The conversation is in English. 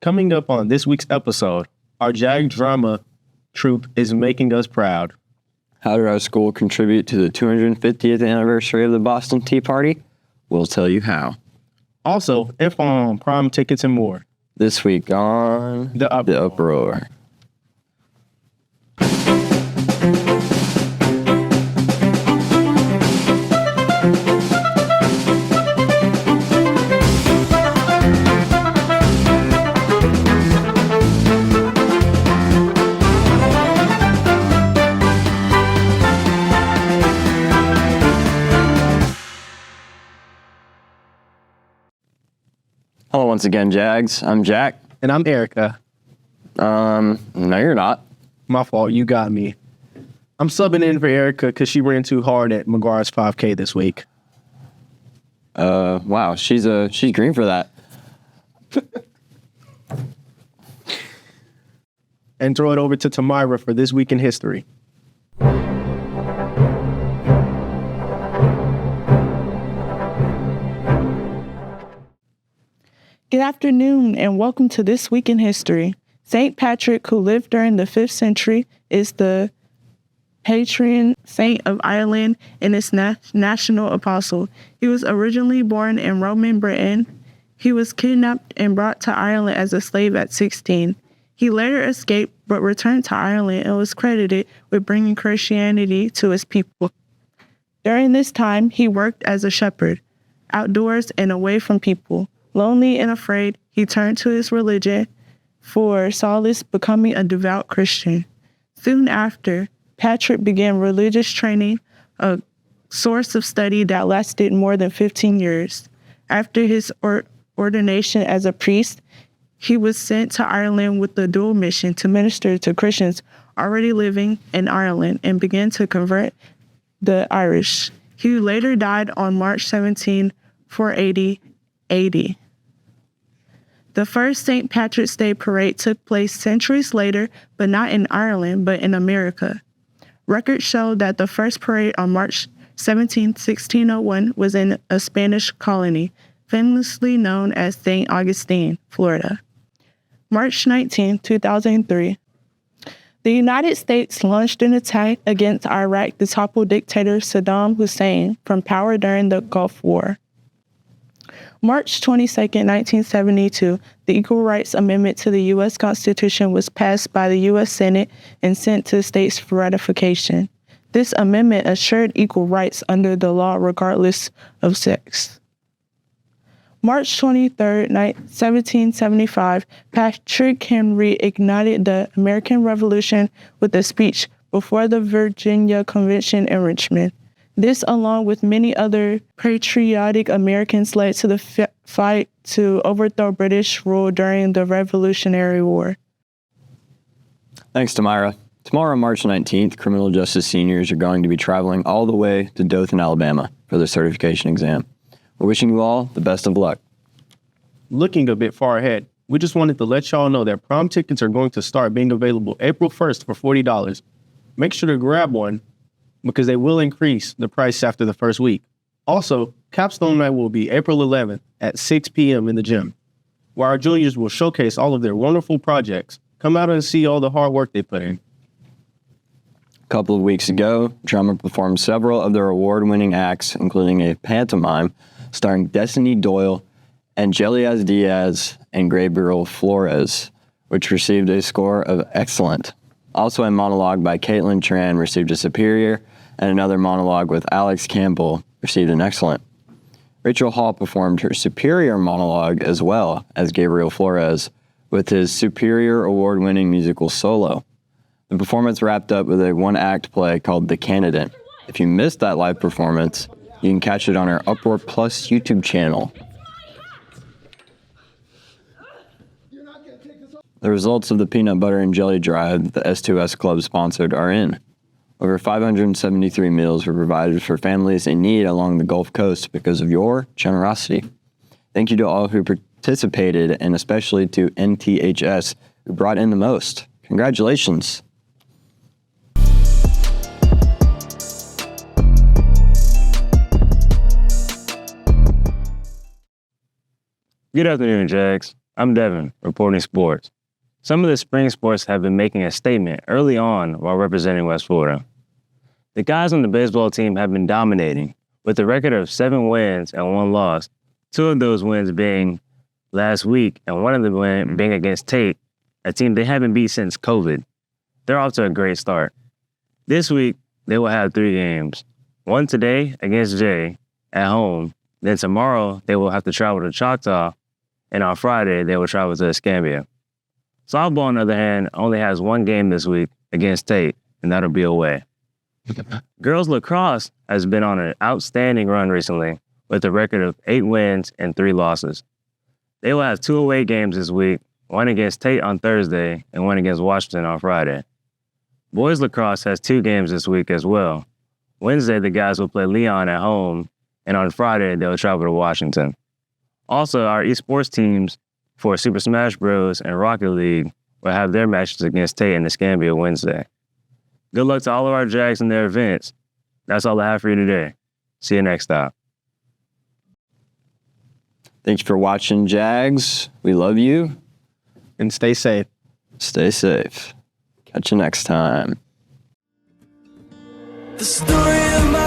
Coming up on this week's episode, our JAG drama troupe is making us proud. How did our school contribute to the 250th anniversary of the Boston Tea Party? We'll tell you how. Also, info on prom tickets and more. This week on The UpRoar. Hello once again, Jags. I'm Jack. And I'm Erica. No, you're not. My fault, you got me. I'm subbing in for Erica because she ran too hard at McGuire's 5K this week. Wow, she's green for that. And throw it over to Tamira for This Week in History. Good afternoon and welcome to This Week in History. St. Patrick, who lived during the 5th century, is the patron saint of Ireland and its national apostle. He was originally born in Roman Britain. He was kidnapped and brought to Ireland as a slave at 16. He later escaped but returned to Ireland and was credited with bringing Christianity to his people. During this time, he worked as a shepherd, outdoors and away from people. Lonely and afraid, he turned to his religion for solace, becoming a devout Christian. Soon after, Patrick began religious training, a source of study that lasted more than 15 years. After his ordination as a priest, he was sent to Ireland with the dual mission to minister to Christians already living in Ireland and began to convert the Irish. He later died on March 17, 480 AD. The first St. Patrick's Day parade took place centuries later, but not in Ireland, but in America. Records show that the first parade on March 17, 1601 was in a Spanish colony, famously known as St. Augustine, Florida. March 19, 2003. The United States launched an attack against Iraq to topple dictator Saddam Hussein from power during the Gulf War. March 22, 1972, the Equal Rights Amendment to the U.S. Constitution was passed by the U.S. Senate and sent to states for ratification. This amendment assured equal rights under the law regardless of sex. March 23, 1775, Patrick Henry ignited the American Revolution with a speech before the Virginia Convention in Richmond. This, along with many other patriotic Americans, led to the fight to overthrow British rule during the Revolutionary War. Thanks, Tamira. Tomorrow, March 19th, criminal justice seniors are going to be traveling all the way to Dothan, Alabama for their certification exam. We're wishing you all the best of luck. Looking a bit far ahead, we just wanted to let y'all know that prom tickets are going to start being available April 1st for $40. Make sure to grab one, because they will increase the price after the first week. Also, Capstone Night will be April 11th at 6 p.m. in the gym, where our juniors will showcase all of their wonderful projects. Come out and see all the hard work they put in. A couple of weeks ago, drama performed several of their award-winning acts, including a pantomime starring Destiny Doyle, Angelias Diaz, and Gabriel Flores, which received a score of excellent. Also, a monologue by Caitlin Tran received a superior, and another monologue with Alex Campbell received an excellent. Rachel Hall performed her superior monologue as well as Gabriel Flores with his superior award-winning musical solo. The performance wrapped up with a one-act play called The Candidate. If you missed that live performance, you can catch it on our UpRoar Plus YouTube channel. The results of the Peanut Butter and Jelly Drive the S2S Club sponsored are in. Over 573 meals were provided for families in need along the Gulf Coast because of your generosity. Thank you to all who participated, and especially to NTHS, who brought in the most. Congratulations. Good afternoon, Jags. I'm Devin, reporting sports. Some of the spring sports have been making a statement early on while representing West Florida. The guys on the baseball team have been dominating, with a record of 7 wins and 1 loss, 2 of those wins being last week and one of them being against Tate, a team they haven't beat since COVID. They're off to a great start. This week, they will have 3 games. One today against Jay at home. Then tomorrow, they will have to travel to Choctaw. And on Friday, they will travel to Escambia. Softball, on the other hand, only has 1 game this week against Tate, and that'll be away. Girls lacrosse has been on an outstanding run recently with a record of 8 wins and 3 losses. They will have 2 away games this week, one against Tate on Thursday and one against Washington on Friday. Boys lacrosse has 2 games this week as well. Wednesday, the guys will play Leon at home, and on Friday, they'll travel to Washington. Also, our esports teams for Super Smash Bros. And Rocket League will have their matches against Tate and Escambia Wednesday. Good luck to all of our Jags in their events. That's all I have for you today. See you next time. Thanks for watching, Jags. We love you. And stay safe. Stay safe. Catch you next time. The story of my